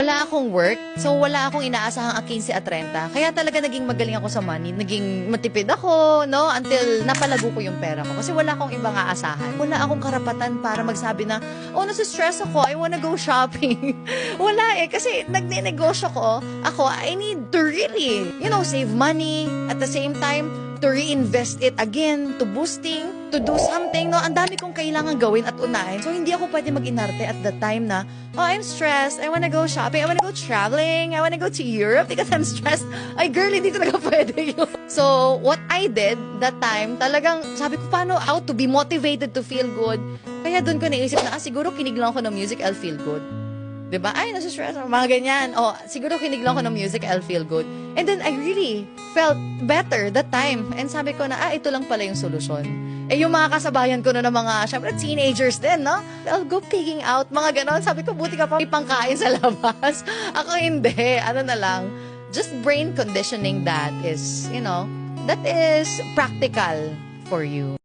Wala akong work, so wala akong inaasahang 15 at 30. Kaya talaga naging magaling ako sa money, naging matipid ako, no? Until napalago ko yung pera ko. Kasi wala akong ibang aasahan. Wala akong karapatan para magsabi na, oh, nasa-stress ako, I wanna go shopping. Wala kasi nagne-negosyo ko. Ako, I need to really, save money. At the same time, to reinvest it again, to boosting, to do something, no? Ang dami kong kailangan gawin at unahin. So, hindi ako pwede mag-inarte at the time na, oh, I'm stressed, I wanna go shopping, I wanna go traveling, I wanna go to Europe because I'm stressed. Ay, girl, hindi talaga pwede yun. So, what I did that time, talagang sabi ko, paano how to be motivated to feel good? Kaya doon ko naisip na, siguro kinig lang ako ng music, I'll feel good. Diba? Ay, nasa-stress ako, mga ganyan. Oh, siguro kinig lang ako ng music, I'll feel good. And then, I really felt better that time. And sabi ko na, ito lang pala yung solusyon. Yung mga kasabayan ko na ng mga, syempre, teenagers din, no? I'll go pigging out, mga ganon. Sabi ko, buti ka pa may pangkain sa labas. Ako hindi. Ano na lang. Just brain conditioning that is, that is practical for you.